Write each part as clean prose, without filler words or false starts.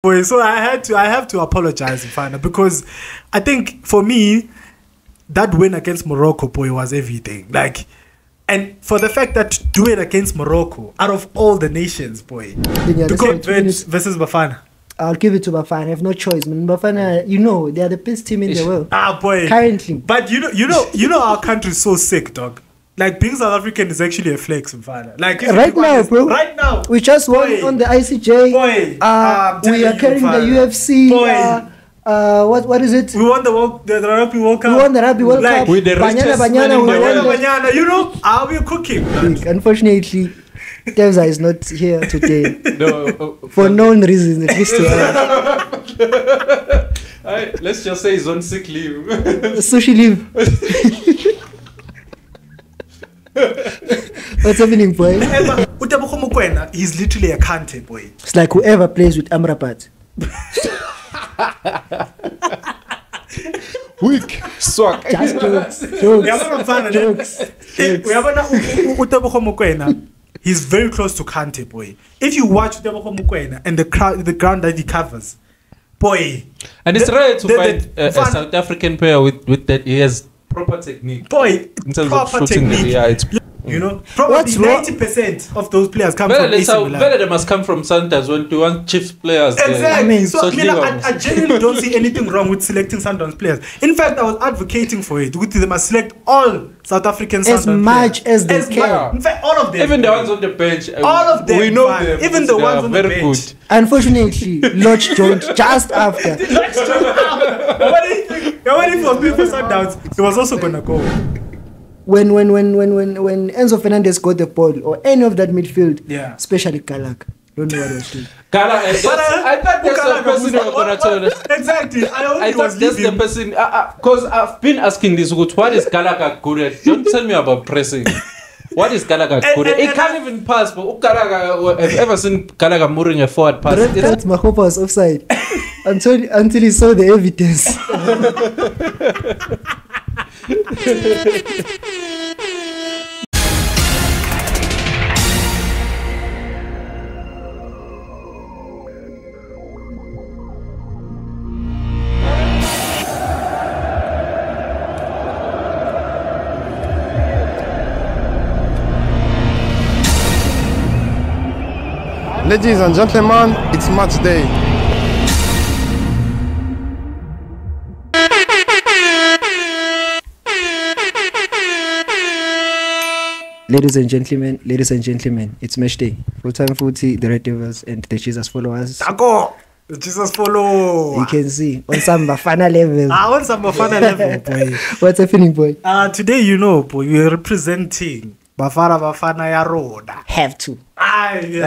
boy. So I have to apologize, Mfana, because I think for me, that win against Morocco, boy, was everything. Like, and for the fact that to do it against Morocco, out of all the nations, boy, versus Bafana. I'll give it to Bafana. I have no choice, man. Bafana, they are the best team in the world. Boy. Currently. But you know our country is so sick, dog. Like, being South African is actually a flex, Mfana. Like, right now, bro. Right now. We just won on the ICJ. Boy. We are carrying the UFC. Boy. What is it? We won the Rugby World Cup. We won the Rugby World Cup. With the Banyana, you know, are we cooking? Unfortunately, Tevza is not here today. No, for known reasons, at least to us. Let's just say he's on sick leave. Sushi leave. What's happening, boy? Utebogo Mokoena, he's literally a Kante, boy. It's like whoever plays with Amrabat. Weak. Swag. Just jokes. Utebogo Mokoena, he's very close to Kante, boy. If you watch Utebogo Mokoena and the ground that he covers, boy. And it's rare to find a South African player with that. He has proper technique. Boy, in terms proper of shooting technique. It's probably 90% of those players come from AC Milan. They must come from Sundowns when you want Chiefs players. Exactly. I genuinely don't see anything wrong with selecting Sundowns players. In fact, I was advocating for it. They must select all South African Sundowns as much players. as they can. In fact, all of them. Even the ones on the bench. All of them. We know them. Even the ones on the bench. Good. Unfortunately, Lorch joined just after. When he was playing for Sundowns, he was also gonna go. When Enzo Fernandez got the ball or any of that midfield, especially Kalak, don't know what was doing. Kalak, I thought that's the person you were gonna tell us. Exactly. I thought that's the person because I've been asking this. What is Kalak good at? Don't tell me about pressing. What is Gallagher good at? He can't even pass. But Gallagher, have you ever seen Gallagher moving a forward pass? That's Mahopa was offside until he saw the evidence. Ladies and gentlemen, it's match day. Ladies and gentlemen, it's match day. Full-time footy, the Red Devils and the Jesus followers. DANKO! The Jesus follow. You can see on some Bafana level. On some Bafana level, boy. What's happening, boy? Today, boy, we are representing Bafana ya Roda. Have to. We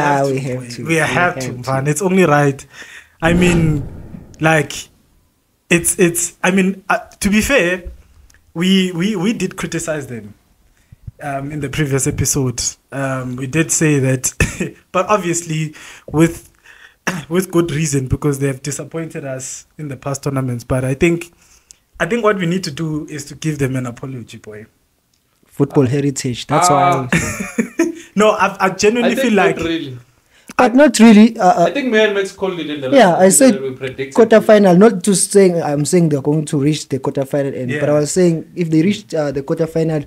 have to, man. It's only right. I mean, like, it's. I mean, to be fair, we did criticize them in the previous episode. We did say that, but obviously with good reason, because they have disappointed us in the past tournaments. But I think what we need to do is to give them an apology, boy. Football heritage. That's why. No, I genuinely feel like. Really. But not really. I think Max called it in the last I said quarterfinal. Not to saying I'm saying they're going to reach the quarterfinal end, but I was saying if they reach the quarterfinal,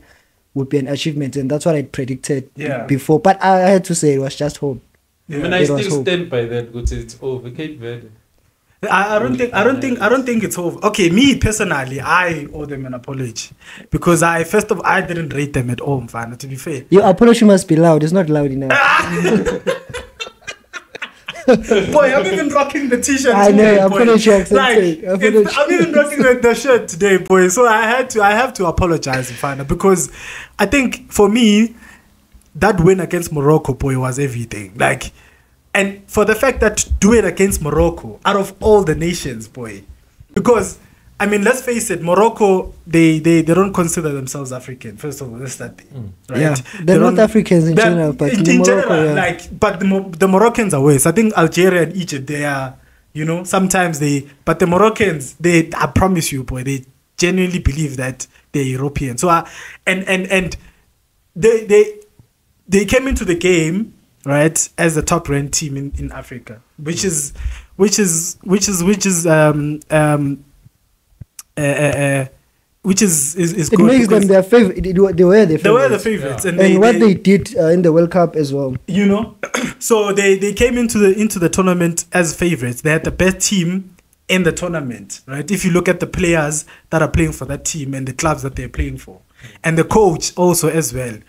would be an achievement, and that's what I predicted before. But I had to say it was just hope. Yeah. I mean, I still stand by that. It's over. Cape Verde. I don't think it's over. Okay, me personally, I owe them an apology because I didn't rate them at all, man. To be fair, your apology must be loud. It's not loud enough. Boy, I'm even rocking the t-shirt. I know. Apology. I'm even rocking the shirt today, boy. So I have to apologize, man, because I think for me, that win against Morocco, boy, was everything. Like. And for the fact that to do it against Morocco, out of all the nations, boy. Because, I mean, let's face it, Morocco, they don't consider themselves African. First of all, that's that thing. Right? Yeah, they're not Africans in general, but in Morocco, general, but the Moroccans are worse. I think Algeria and Egypt, they are, sometimes but the Moroccans, I promise you, boy, they genuinely believe that they're European. So, and they came into the game, right, as the top ranked team in Africa, which is which is good. It makes them their favorite. They were the favorites. They were the favorites, and what they did in the World Cup as well. You know, so they came into the tournament as favorites. They had the best team in the tournament, right? If you look at the players that are playing for that team and the clubs that they're playing for, and the coach also as well.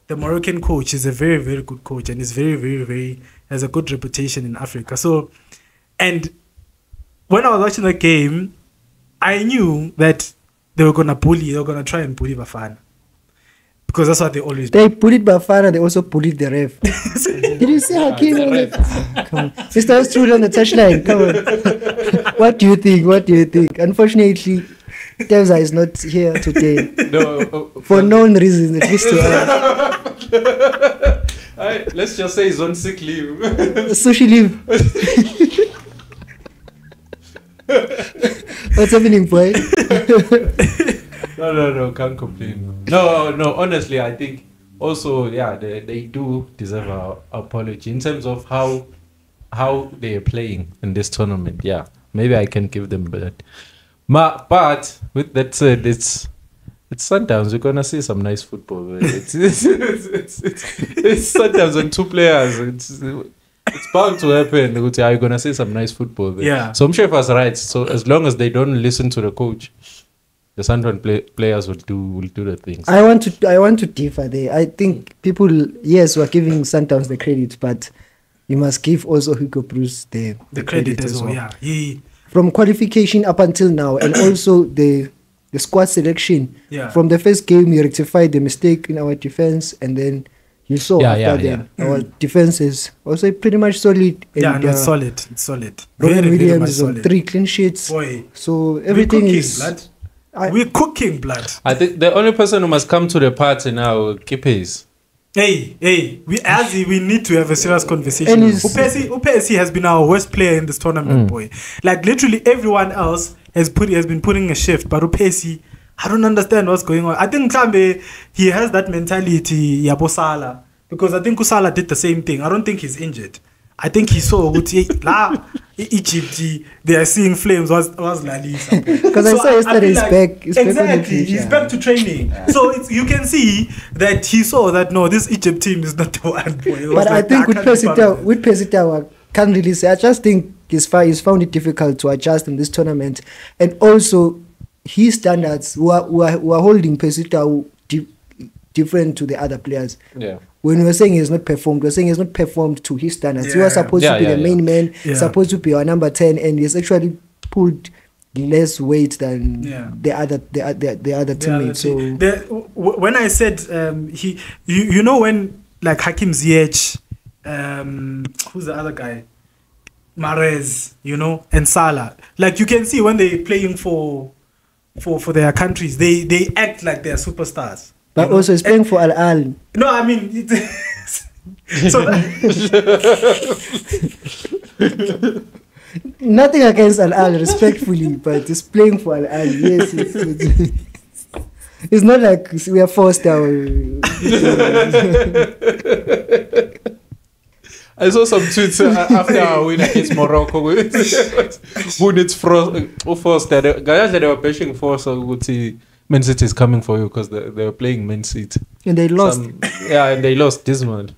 The Moroccan coach is a very, very good coach and is very, very, very has a good reputation in Africa. So, and when I was watching the game, I knew that they were gonna try and bully Bafana. Because that's what they always do. They bullied Bafana, they also bullied the ref. Did you see Hakim? Come on. Mr. Ostrud on the touchline. Come on. What do you think? Unfortunately, Tevza is not here today. No, for known reasons, at least to us. Let's just say he's on sick leave. Sushi leave. What's happening, boy? No, can't complain. No, honestly, I think also, they do deserve our apology in terms of how they are playing in this tournament. Yeah, maybe I can give them that. But with that said, it's Sundowns. We're gonna see some nice football. It's Sundowns on two players. It's bound to happen. You're gonna see some nice football there. Yeah. So Mshefa was right. So as long as they don't listen to the coach, the Sundowns players will do the things. I want to differ there. I think people, yes, were giving Sundowns the credit, but you must give also Hugo Bruce the credit as well. Yeah. From qualification up until now, and also the squad selection. Yeah. From the first game, we rectified the mistake in our defense, and then you saw our defense is also pretty much solid. And, it's solid. It's solid. Robin Williams is on 3 clean sheets. Boy, so everything is. We're cooking blood. I think the only person who must come to the party now, Kipes. Hey, we need to have a serious conversation. Upesi has been our worst player in this tournament, boy. Like literally everyone else has been putting a shift, but Upesi, I don't understand what's going on. I think Klambe, he has that mentality, Yabosala, because I think Kusala did the same thing. I don't think he's injured. I think he saw Egypt, they are seeing flames was Lalisa. Because I saw yesterday he's back. Exactly, he's back to training. So you can see that he saw that no, this Egypt team is not the one. But I think with Pesita, I can't really say. I just think he's found it difficult to adjust in this tournament, and also his standards were holding Pesita different to the other players. Yeah. When we were saying he's not performed, to his standards. Yeah. He was supposed to be the main man, supposed to be our number 10, and he's actually pulled less weight than the other teammates. So when I said you know when like Hakim Ziyech, who's the other guy, Mahrez, and Salah, like you can see when they're playing for their countries, they act like they're superstars. But also, he's playing for Al-Al. No, I mean, so nothing against Al-Al, respectfully, but he's playing for Al-Al. Yes, it's not like we are forced out. I saw some tweets after our win against Morocco. Who needs force that they were pushing for, so Man City is coming for you because they were playing Man City. And they lost. And they lost this one.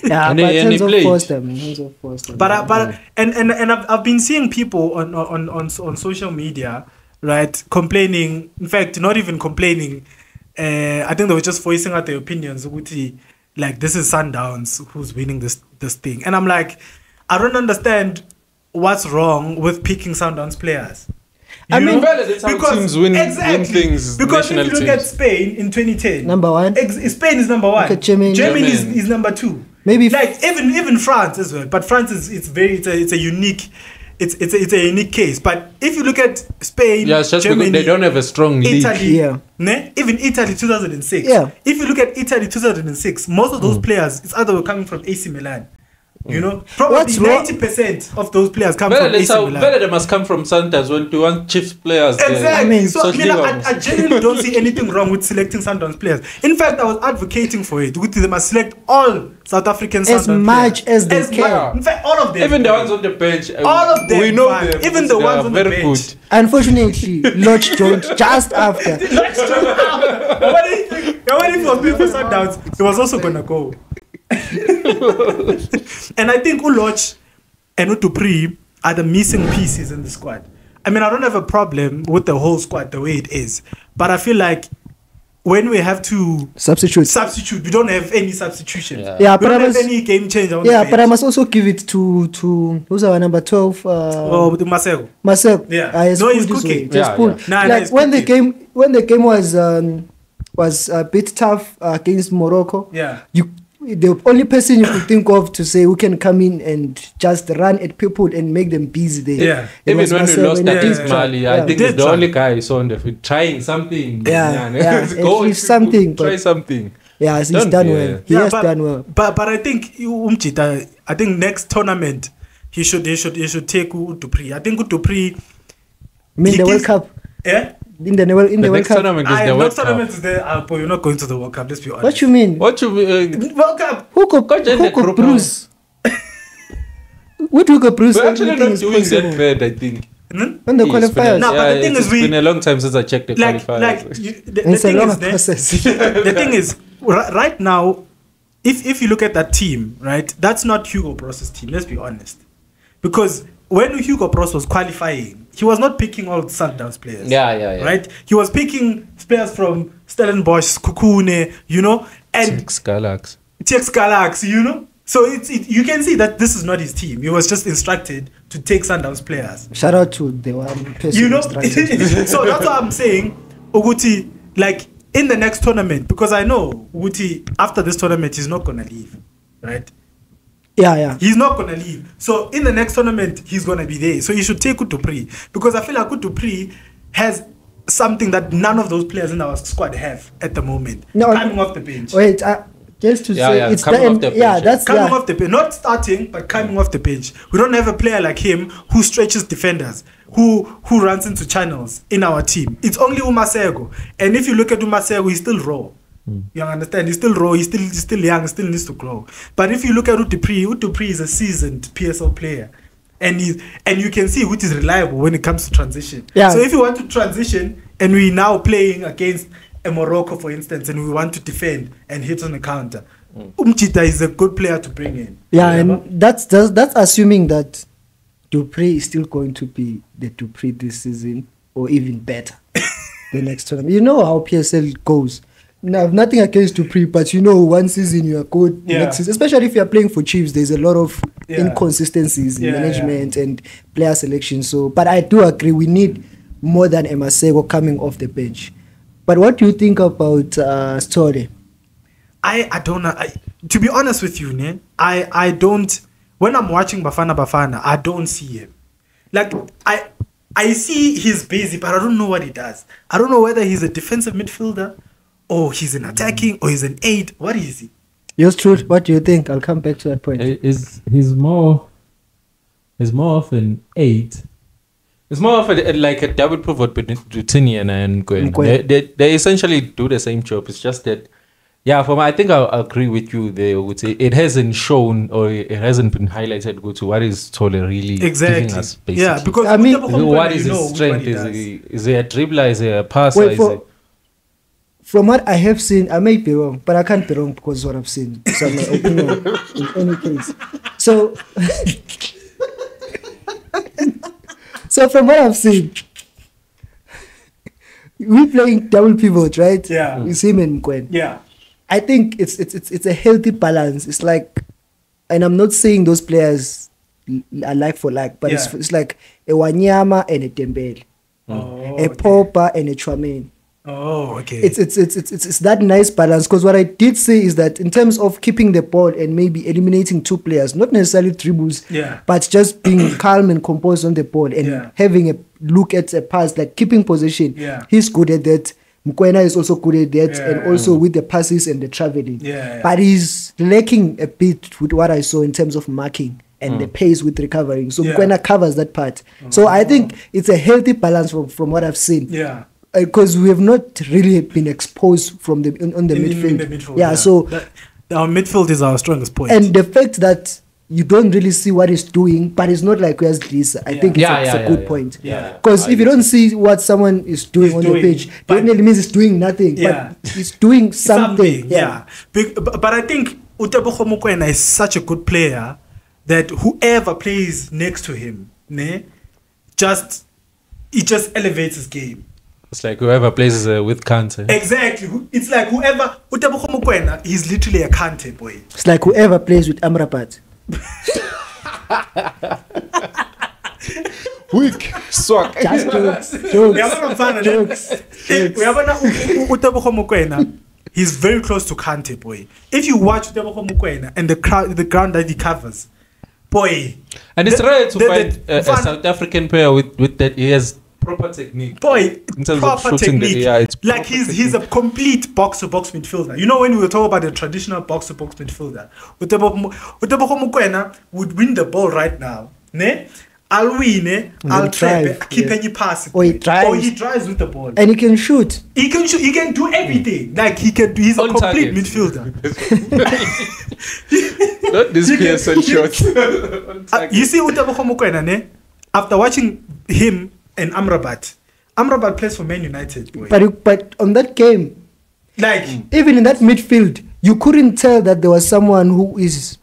Yeah, and but they played. But I've been seeing people on social media, right, complaining. In fact, not even complaining. I think they were just voicing out their opinions. Like, this is Sundowns who's winning this thing. And I'm like, I don't understand what's wrong with picking Sundowns players. I mean, that's how teams win things. Because if you look at Spain in 2010, number 1. Spain is number 1. Germany is number 2. Maybe like even France as well. But France is it's a unique case. But if you look at Spain, it's just Germany, because they don't have a strong league. Italy, even Italy 2006. Yeah. If you look at Italy 2006, most of those players, it's either were coming from AC Milan, You know, probably 90% of those players come from AC Milan. Better they must come from Sundowns when you want Chiefs players. Exactly. I genuinely don't see anything wrong with selecting Sundowns players. In fact, I was advocating for it. They must select all South African Sundowns as much players. as they can. In fact, all of them. Even the ones on the bench. All of them. We know them. Even the ones on the bench. Good. Unfortunately, Lorch joined just after. When he was playing for Sundowns, he was also gonna go. And I think Lorch and Dupree are the missing pieces in the squad. I mean, I don't have a problem with the whole squad the way it is, but I feel like when we have to substitute, we don't have any substitution. We don't have any game changer on the bench. But I must also give it to who's our number 12? Marcel. Yeah, he's cooking. Like when the game was a bit tough against Morocco. The only person you could think of to say who can come in and just run at people and make them busy there. Even when we lost against Mali, I think he's the only guy I saw on the field trying something. Try something. Yeah, he's done well. He has done well. But I think I think next tournament he should take Dupree. I think Dupree. The World Cup. Yeah. In the World Cup. Next tournament is there, but you're not going to the World Cup. Let's be honest. What you mean? World Cup. Who could Bruce? What took Bruce? We're actually not doing that bad, I think. On the qualifiers. No, but the thing is, it's been a long time since I checked the qualifiers. The thing is, right now, if you look at that team, right, that's not Hugo Bross's team. Let's be honest, because when Hugo Bross was qualifying, he was not picking all Sundowns players. Right? He was picking players from Stellenbosch, Kukune, you know, and TX Galax, you know. So you can see that this is not his team. He was just instructed to take Sundowns players. Shout out to the one person. You know, so that's what I'm saying. Uguti, like in the next tournament, because I know Uguti after this tournament he's not gonna leave, right? Yeah. He's not going to leave. So in the next tournament, he's going to be there. So you should take Dupree. Because I feel like Dupree has something that none of those players in our squad have at the moment. Coming off the bench. Wait, just to say, it's coming off the bench. That's coming off the bench. Not starting, but coming off the bench. We don't have a player like him who stretches defenders, who runs into channels in our team. It's only Umasego. And if you look at Umasego, he's still raw. You understand? He's still raw. He's still young. Still needs to grow. But if you look at Dupree is a seasoned PSL player, and you can see which is reliable when it comes to transition. So if you want to transition, and we now playing against a Morocco, for instance, and we want to defend and hit on the counter, Umchita is a good player to bring in. And that's assuming that Dupree is still going to be the Dupree this season, or even better the next tournament. You know how PSL goes. Now, I have nothing against Dupree, but you know, one season you are good, next season, especially if you are playing for Chiefs, there's a lot of inconsistencies in management and player selection. So, but I do agree, we need more than Emasego coming off the bench. But what do you think about Story? I don't know. To be honest with you, I don't. When I'm watching Bafana, I don't see him. Like I see he's busy, but I don't know what he does. I don't know whether he's a defensive midfielder, or he's an attacking, or he's an 8. What is he? Yours truth, what do you think? I'll come back to that point. He's more of an 8. It's more of like a double pivot between Tinian and Gwen. They essentially do the same job. It's just that, I think I'll agree with you there. Would say it hasn't shown, or it hasn't been highlighted to what is Tole really giving us, basically. Yeah, because I mean, what is his strength? Is he a dribbler? Is he a passer? From what I have seen, I may be wrong, but I can't be wrong because what I've seen. So my opinion in any case. So from what I've seen, we're playing double pivot, right? Yeah. With him and Gwen. Yeah. I think it's a healthy balance. It's like, and I'm not saying those players are like for like, but it's like a Wanyama and a Dembele, a Popper and a Chouameni. Oh, okay. It's that nice balance, because what I did say is that in terms of keeping the ball and maybe eliminating 2 players, not necessarily dribbles, but just being calm and composed on the ball and having a look at a pass, like keeping position. He's good at that. Mukwena is also good at that, and also with the passes and the traveling. Yeah. But he's lacking a bit with what I saw in terms of marking and the pace with recovering. So Mukwena covers that part. So I think it's a healthy balance from what I've seen. Yeah. Because we have not really been exposed from the on the midfield. In the midfield. Yeah, so our midfield is our strongest point. And the fact that you don't really see what he's doing, but it's not like where's this. I think it's a good point. Because if you don't see what someone is doing on the pitch, it only means he's doing nothing. But he's doing something. But I think Utebogo Mokoena is such a good player that whoever plays next to him, just elevates his game. It's like whoever plays with Kante. Exactly. It's like whoever Utebogo Mokoena, he's literally a Kante boy. It's like whoever plays with Amrabat. Weak. Swag. Just jokes. Utebogo Mokoena, he's very close to Kante, boy. If you watch Utebogo Mokoena and the ground that he covers, boy. And it's rare to find a South African player with that. He has proper technique. Boy, in terms proper of shooting technique. it's like he's a complete box-to-box midfielder. You know, when we were talking about the traditional box-to-box midfielder, Utebogo Mokoena would win the ball right now. I'll win, I'll trap, keep any pass. Or he drives with the ball. And he can shoot. He can do everything. Like he's a On complete target. midfielder. Not this PSN shot. You see Utebogo Mokoena, after watching him and Amrabat plays for Man United, boy. But on that game, like even in that midfield, you couldn't tell that there was someone who is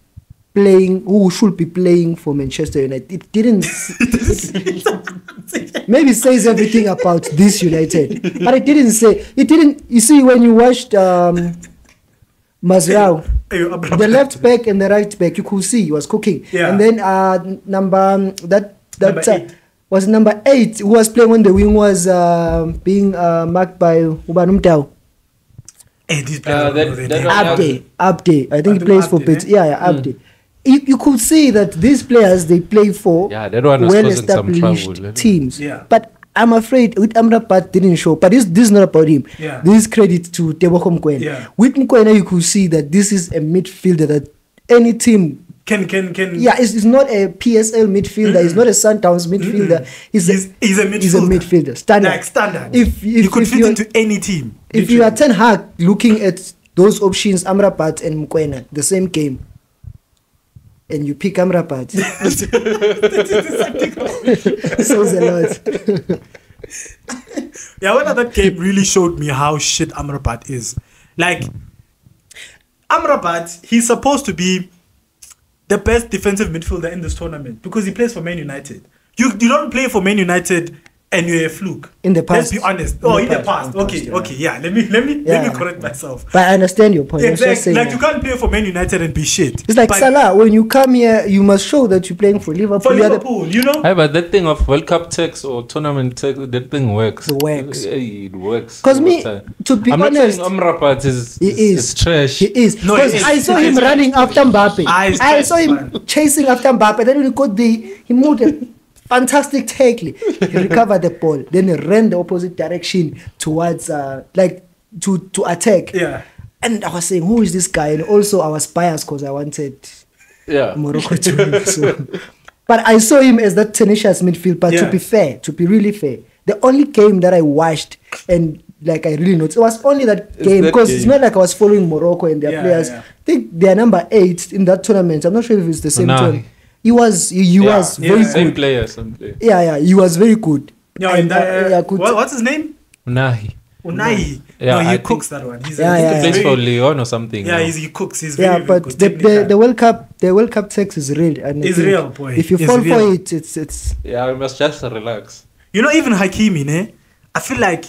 playing, who should be playing for Manchester United. It didn't. Maybe says everything about this United, but it didn't say. It didn't. You see, when you watched Mazrao, the left back and the right back, you could see he was cooking. Yeah. And then number 8 was number 8 who was playing when the wing was being marked by Ubanumtao. Abde. I think he plays for Pets. Abde. You could see that these players, they play for well-established teams. Yeah. But I'm afraid with Amrabat didn't show. But this is not about him. Yeah. This is credit to Tebogo Mokoena. Yeah. With Mokoena, you could see that this is a midfielder that any team can. Yeah, it's not a PSL midfielder. It's not a SUNDOWNS midfielder. He's a midfielder. Standard. Like standard. If you could fit into any team. If you are Ten Hag looking at those options, Amrabat and Mokoena, the same game, and you pick Amrabat, sounds a lot. One of that game really showed me how shit Amrabat is. Like Amrabat, he's supposed to be the best defensive midfielder in this tournament because he plays for Man United. You don't play for Man United and you're a fluke. In the past. Let's be honest. In the past. Okay. Yeah. Let me correct myself. But I understand your point. Exactly. Like you can't play for Man United and be shit. It's like Salah. When you come here, you must show that you're playing for Liverpool. For Liverpool, you know. Hey, but that thing of World Cup tax or tournament tax, that thing works. It works. It works. Because me, to be honest, I'm not saying Amrabat is trash. He is. No, because I saw him running after Mbappe. I saw him chasing after Mbappe. Then when he got he moved a fantastic tackle. He recovered the ball. Then he ran the opposite direction towards to attack. Yeah. And I was saying, who is this guy? And also I was biased because I wanted Morocco to win. So. But I saw him as that tenacious midfield. But to be fair, to be really fair, the only game that I watched and like I really noticed, it was only that game because it's not like I was following Morocco and their players. I think they're number 8 in that tournament. I'm not sure if it's the same team. He was very same good. Player. Yeah, he was very good. What's his name? Unai. Yeah, he cooks that one. He plays for Lyon or something. Yeah, he cooks. He's very, but very good. the World Cup tax is real. And it's real, boy. If you fall for it, it's. Yeah, we must just relax. You know, even Hakimi, I feel like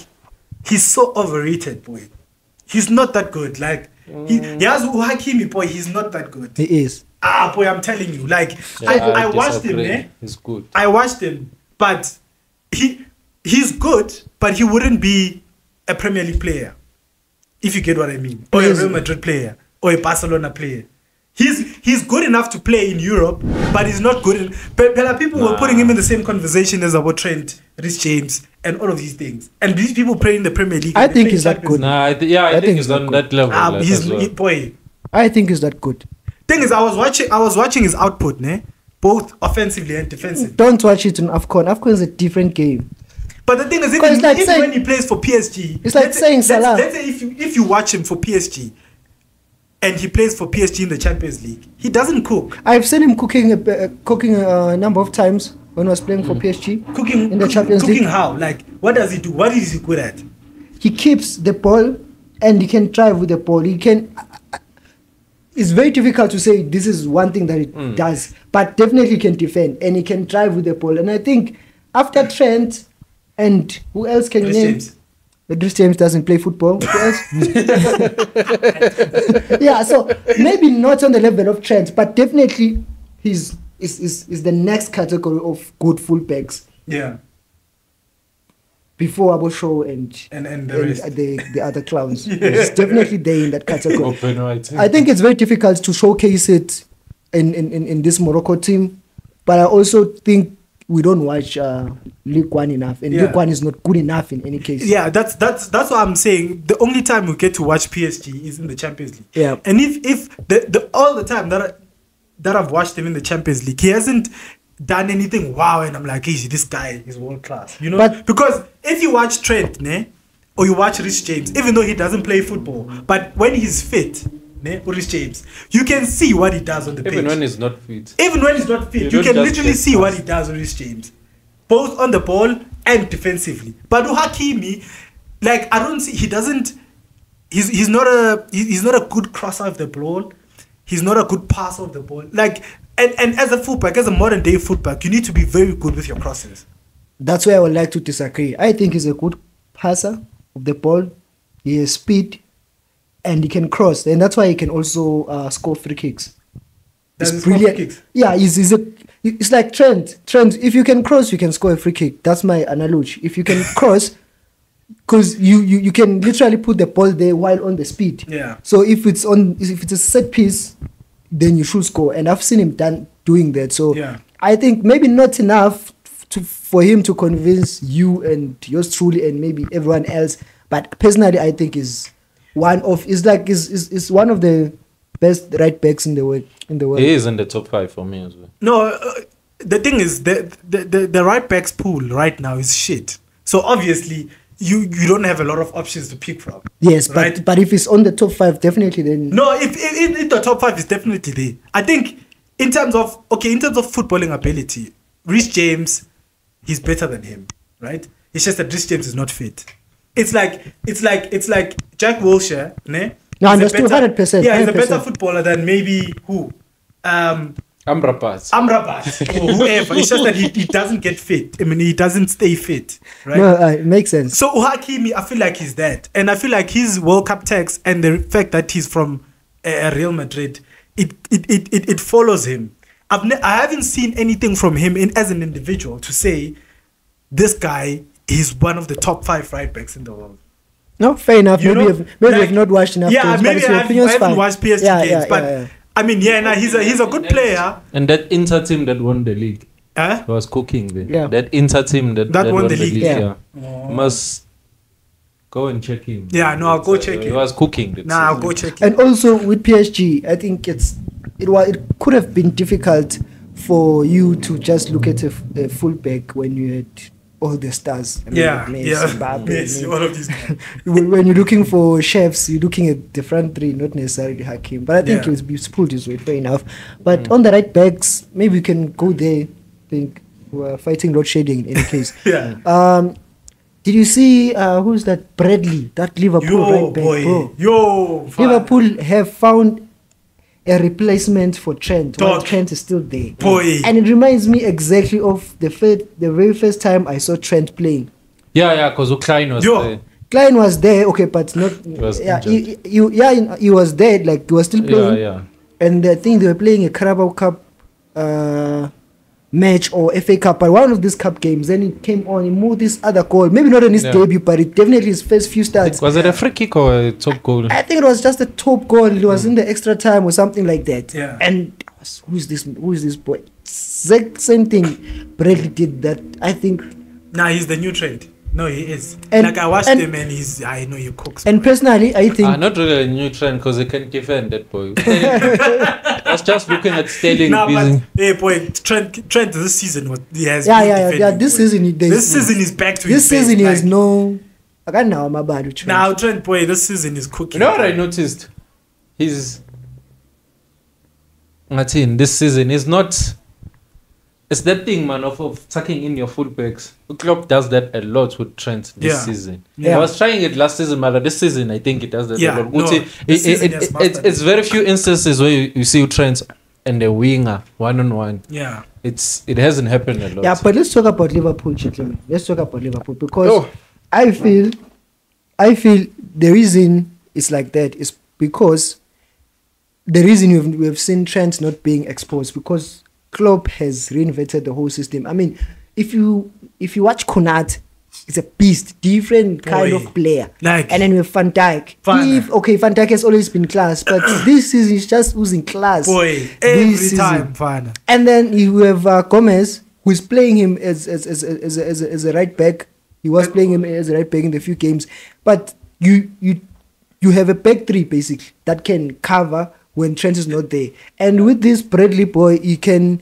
he's so overrated, boy. He's not that good. Like he has Hakimi, boy. He's not that good. He is. Boy, I'm telling you. Like I watched him. He's good. I watched him, but he's good, but he wouldn't be a Premier League player, if you get what I mean, or a Real Madrid player, or a Barcelona player. He's he's good enough to play in Europe, but he's not good. But people were putting him in the same conversation as about Trent, Reece James, and all of these things. And these people play in the Premier League. I think he's that good. I think he's on that level. Boy, I think he's that good. Thing is, I was watching his output, both offensively and defensively. Don't watch it in AFCON. AFCON is a different game. But the thing is, even when he plays for PSG, it's like saying Salah. Let's say if you watch him for PSG, and he plays for PSG in the Champions League, he doesn't cook. I've seen him cooking a number of times when he was playing for PSG. Cooking in the Champions League. Cooking how? Like, what does he do? What is he good at? He keeps the ball, and he can drive with the ball. He can. It's very difficult to say this is one thing that it does, but definitely he can defend and he can drive with the ball. And I think after Trent, and who else can you name? James. Reece James doesn't play football. Who else? Yeah, so maybe not on the level of Trent, but definitely is the next category of good fullbacks. Yeah. Before Abosho and the other clowns. It's definitely there in that category. I think it's very difficult to showcase it in this Morocco team, but I also think we don't watch League One enough, and League One is not good enough in any case. Yeah, that's what I'm saying. The only time we get to watch PSG is in the Champions League. Yeah, and if the all the time that I've watched him in the Champions League, he hasn't done anything wow, and I'm like, hey, this guy is world class, you know. But because if you watch Trent, or you watch Reece James, even though he doesn't play football, but when he's fit, Reece James, you can see what he does on the pitch. Even when he's not fit, you can literally see what he does on Reece James, both on the ball and defensively. But Hakimi, like, I don't see, he doesn't. He's not a good crosser of the ball. He's not a good passer of the ball. Like. And as a fullback, as a modern day fullback, you need to be very good with your crosses. That's where I would like to disagree. I think he's a good passer of the ball. He has speed, and he can cross, and that's why he can also score free kicks. It's brilliant. Free kicks? Yeah, it's like Trent. Trent, if you can cross, you can score a free kick. That's my analogy. If you can cross, because you can literally put the ball there while on the speed. Yeah. So if it's a set piece, then you should score, and I've seen him doing that. So I think maybe not enough for him to convince you and yours truly and maybe everyone else. But personally, I think is one of the best right backs in the world. He is in the top 5 for me as well. No, the thing is the right backs pool right now is shit. So obviously you don't have a lot of options to pick from. Yes, right? but if it's on the top 5, definitely then. No, if the top 5 is definitely there. I think in terms of footballing ability, Reece James, he's better than him, right? It's just that Reece James is not fit. It's like Jack Wilshere, ne? No, understood 100%. Yeah, he's a better footballer than maybe who? Amrabat or whoever. It's just that he doesn't get fit. I mean, he doesn't stay fit, right? No, it makes sense. So Hakimi, I feel like he's that, and I feel like his World Cup tax and the fact that he's from Real Madrid, it follows him. I haven't seen anything from him as an individual to say this guy is one of the top 5 right backs in the world. No, fair enough. Maybe I've not watched enough. Yeah, maybe I haven't watched PSG games, but. I mean, he's a good player. And that Inter team that won the league was cooking there. Yeah. That Inter team that won the league. Yeah. Must go and check him. Yeah, no, I'll go check him. He was cooking. I'll go check him. And also with PSG, I think it could have been difficult for you to just look at a fullback when you had all the stars. Messi, all of these guys. When you're looking for chefs, you're looking at the front three, not necessarily Hakim. But I think it's pulled his weight, fair enough. But on the right backs, maybe we can go there. I think we're fighting load shedding in any case. Did you see who's that? Bradley, that Liverpool right back. Bro. Liverpool have found a replacement for Trent. While Trent is still there. And it reminds me exactly of the very first time I saw Trent playing. Yeah, because Klein was there. Klein was there, okay, but not. He was there, like he was still playing. Yeah. And I think they were playing a Carabao Cup match or FA Cup, but one of these cup games, then he came on, he moved this other goal. Maybe not in his debut, but it definitely his first few starts. Was it a free kick or a top goal? I think it was just a top goal. It was in the extra time or something like that. Yeah. And who's this boy? Exact same thing Bradley did that, I think. Nah, he's the new trend. No, he is. And- like I watched and- him and I know he cooks. And personally, I think Not really a new trend because they can defend that boy. I was just looking at Sterling nah, busy. but hey boy, Trent this season was he has yeah. defending, This boy. season, This season is back to this his season he base, has like, no. I can't know my bad. Now Trent boy, this season is cooking. You know what I noticed? He's Martin, this season is not. It's that thing, man, of tucking in your fullbacks. Klopp does that a lot with Trent this season. Yeah. I was trying it last season, but this season I think it does that Yeah, a lot. no, this season he has mastered It's very few instances where you see Trent and the winger one-on-one. Yeah. It hasn't happened a lot. Yeah, but let's talk about Liverpool, gentlemen. Let's talk about Liverpool because Oh. I feel the reason it's like that is because the reason we've seen Trent not being exposed because Klopp has reinvented the whole system. I mean, if you watch Konat, it's a beast, different kind Boy. of player. Like- and then with Van Dijk. Van- Van Dijk has always been class, but this season he's just losing class. Boy, This every season. time, fana. And then you have Gomez, who's playing him as a right back. He was playing him as a right back in the few games, but you have a back three basically that can cover when Trent is not there. And with this Bradley boy, we can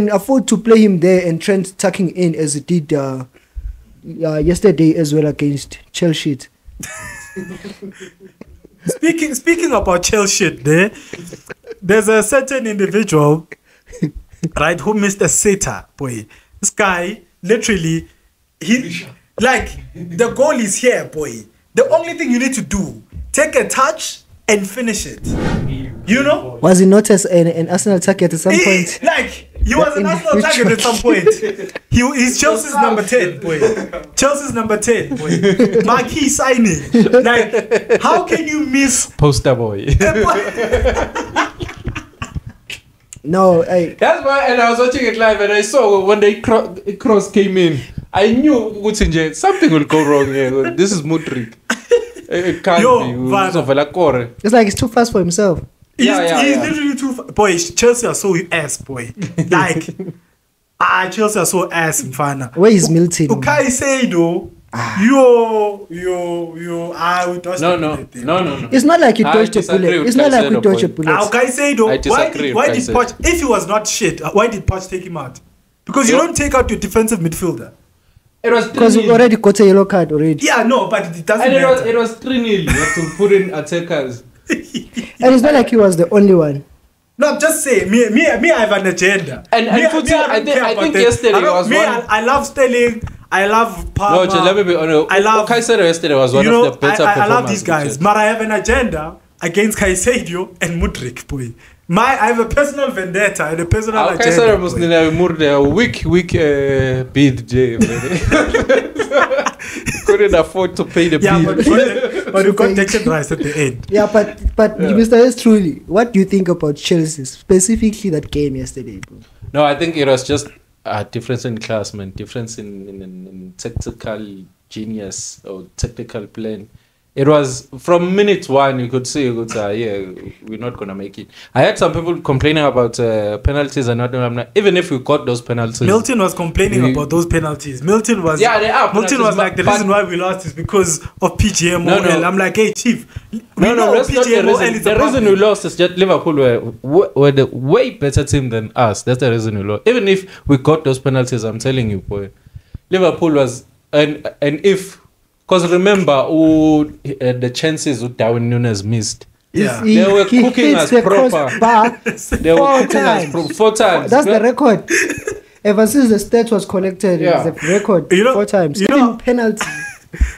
afford to play him there and Trent tucking in as he did yesterday as well against Chelsea. Speaking about Chelsea, there's a certain individual, right, who missed a sitter, boy. This guy, literally, the goal is here, boy. The only thing you need to do, take a touch and finish it. You know? Was he not as an Arsenal target at some point? He was an Arsenal target at some point. He's Chelsea's number 10, boy. Chelsea's number 10, boy. Marquee signing. How can you miss? Poster boy. No, That's why, and I was watching it live and I saw when they cross came in, I knew something will go wrong here. This is Mudryk. It can't be. it's like he's too fast for himself. He's literally too boy, Chelsea are so ass, boy. Chelsea are so ass, mfana. Where is Milton? Okay, say though. Yo, we dodged No. It's not like you dodged a bullet. with It's not like we Caicedo, dodged a boy. bullet. Okay, say though. I disagree Why with did Caicedo. Poch? If he was not shit, why did Poch take him out? Because you don't take out your defensive midfielder. It was Because we 3-0. already got a yellow card already. Yeah, no, but it doesn't And matter. it was 3-0. You have to put in attackers. And it's not like he was the only one. No, I'm just saying. Me, I have an agenda. And I think yesterday was one. I love Sterling. I love Palmer. No, let me be honest. I love Caicedo yesterday was one of the better I performers. love these guys, but I have an agenda against Caicedo and Mudryk, boy. I have a personal vendetta and a personal agenda. Caicedo must boy. have moved a weak bid, Jay. Couldn't afford to pay the bill. but we got Declan Rice at the end. Yeah, but Mr. S. Truly, what do you think about Chelsea, specifically that game yesterday, bro? No, I think it was just a difference in class, man. Difference in tactical genius or tactical plan. It was from minute one, you could say, we're not going to make it. I had some people complaining about penalties and not, even if we got those penalties. Milton was complaining about those penalties. Milton was they are Milton was penalties, like, the but- reason why we lost is because of PGMOL. No. I'm like, hey, Chief, we No, know that's not the PGMOL reason. is The a reason we lost is just Liverpool were the way better team than us. That's the reason we lost. Even if we got those penalties, I'm telling you, boy, Liverpool was and if because remember the chances that Darwin Núñez missed. Yeah. He- They were he cooking hits us the proper. crossbar They were 4 cooking us times. 4 times. That's the record. Ever since the stats was collected, Yeah. it's a record. You know- 4 times. you Even know- penalty.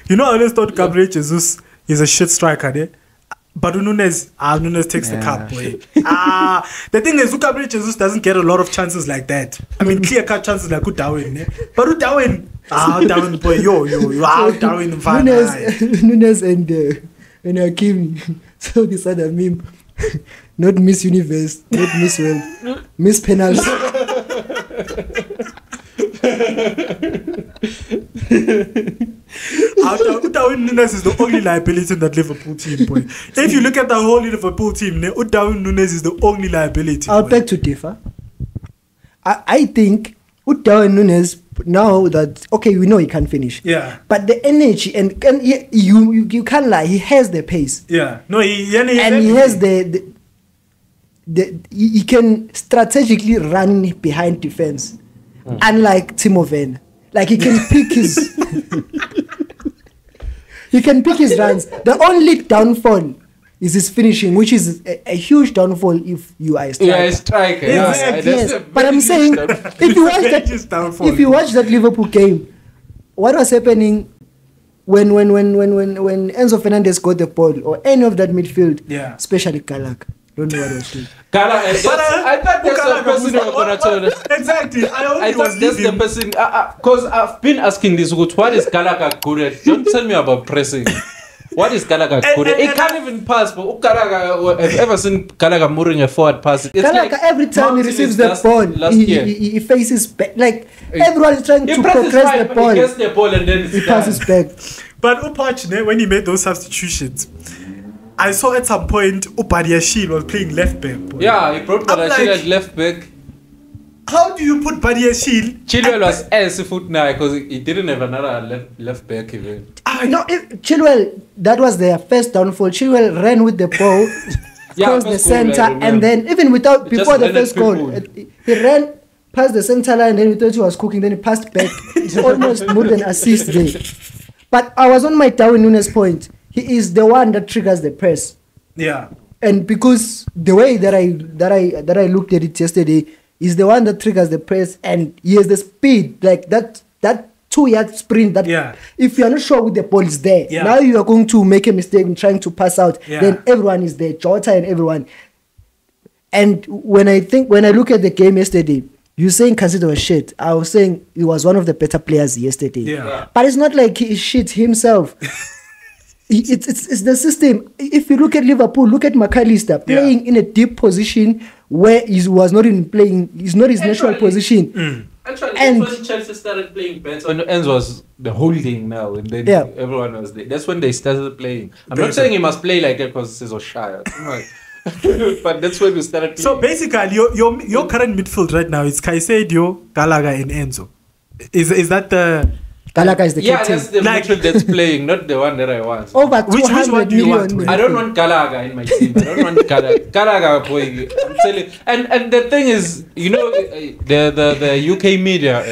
You know, I always thought Gabriel Jesus is a shit striker, eh? But Núñez takes the cup, boy. The thing is, Gabriel Jesus doesn't get a lot of chances like that. I mean, clear-cut chances like Darwin, eh? But Darwin, Darwin, boy, Darwin, Núñez and Hakim. So this other meme. Not Miss Universe, not Miss World, Miss Penalty. Darwin Núñez is the only liability in that Liverpool team, boy. If you look at the whole Liverpool team, Darwin Núñez is the only liability. I'll beg to differ. I think Darwin Núñez, now that, okay, we know he can finish. Yeah. But the energy, and you can't lie, he has the pace. Yeah. No, he has he can strategically run behind defense. Unlike Timo Werner. Like he can pick his runs. The only downfall is his finishing, which is a huge downfall if you are a striker. Yeah, a striker. Yes. But I'm saying, if you watch that Liverpool game, what was happening when Enzo Fernandez got the ball, or any of that midfield, especially Kalak, don't know what was doing. I thought that's the person you were gonna tell us. Exactly. I thought that's the person. Because I've been asking this, what is Gallagher good at? Don't tell me about pressing. What is Gallagher good at? He can't even pass. But Gallagher, have you ever seen Gallagher moving a forward pass? Gallagher, every time he receives the ball, he faces back. Like everyone is trying to progress the ball. He gets the ball and then he passes back. But Upach, when he made those substitutions, I saw at some point Badiashile was playing left back. Boy. Yeah, he brought Badiashile at left back. How do you put Badiashile? Chilwell was ass foot now because he didn't have another left back even. No, Chilwell, that was their first downfall. Chilwell ran with the ball across the center, and then even before the first goal, he ran past the center line, and then we thought he was cooking, then he passed back. It's almost more than assist there. But I was on my Darwin Núñez point. He is the one that triggers the press. Yeah. And because the way that I looked at it yesterday is the one that triggers the press, and he has the speed, like that 2-yard sprint that if you are not sure with the ball is there, now you are going to make a mistake in trying to pass out, then everyone is there, Jota and everyone. And when I look at the game yesterday, you're saying Cancelo was shit. I was saying he was one of the better players yesterday. Yeah. But it's not like he shit himself. It's the system. If you look at Liverpool, look at McAllister playing in a deep position where he was not in playing. It's not his natural position. Actually, that's when Chelsea started playing better. When Enzo was the holding now, and then everyone was there. That's when they started playing. I'm not saying he must play like that because he's so shy. But that's when we started playing. So basically, your current midfield right now is Caicedo, Gallagher, and Enzo. Is that the... Gallagher is the captain. Yeah, that's the midfield that's playing, not the one that I want. Over 200 one do you want? I don't want Gallagher in my team. I don't want Gallagher, boy. I'm telling you. And the thing is, you know, the UK media,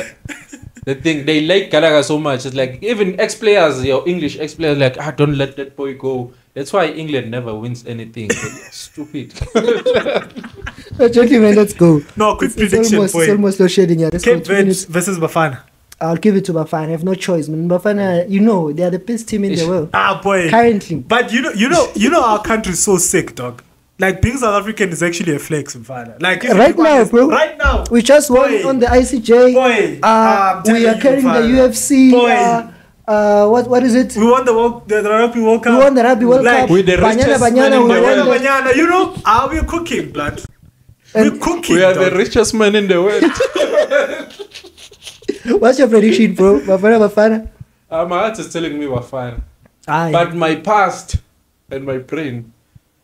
the thing, they like Gallagher so much. It's like, even ex-players, your English ex-players, like, don't let that boy go. That's why England never wins anything. Stupid. Gentlemen, let's go. No, quick prediction, it's almost no shading here. Cape Verde versus Bafana. I'll give it to Bafana. I have no choice, man. Bafana, they are the best team in the world. Boy. Currently. But you know our country is so sick, dog. Like, being South African is actually a flex, Bafana. Like, right now, bro. Right now. We just won on the ICJ. We are carrying the UFC. What is it? We won the Rugby World Cup. We won the Rugby World Cup. With the Banyana. You know, we're cooking, blood. We're cooking. We are the richest man in the world. What's your prediction, bro? Bafana? My heart is telling me Bafana. But my past and my brain.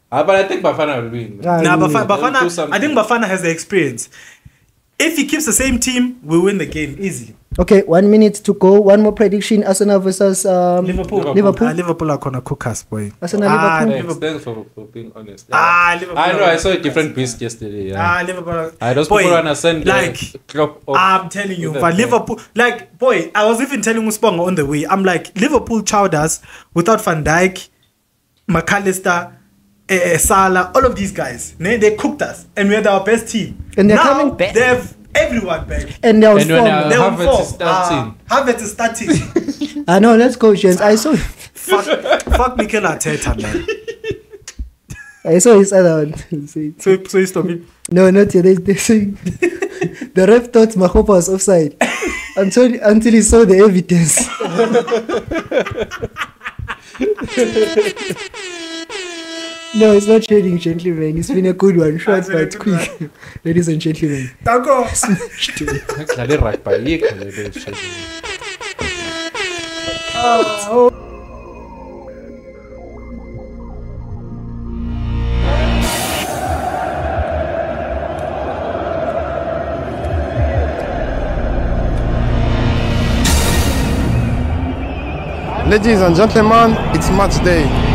But I think Bafana will win. Bafana. I think Bafana has the experience. If he keeps the same team, we win the game easily. Okay, 1 minute to go. One more prediction: Arsenal versus Liverpool. Liverpool are gonna cook us, boy. Arsenal, Liverpool. Thanks for being honest. Liverpool. I know. I saw a different beast yesterday. Liverpool. Those people understand. Like, I'm telling you, but Liverpool. Like, boy, I was even telling Usponga on the way. I'm like, Liverpool chowed us without Van Dijk, McAllister, Salah, all of these guys. They cooked us, and we had our best team. And they're coming back. They have everyone back. And they're on form. Havertz is starting. I know. Let's go, James. I saw. Fuck Mikel Arteta, man. I saw his other one. So you stop me? No, not yet. They saying the ref thought Mahopa was offside until he saw the evidence. No, it's not trading, gentlemen. It's been a good one. Short but quick. Ladies and gentlemen. DANKO. Ladies and gentlemen, it's match day.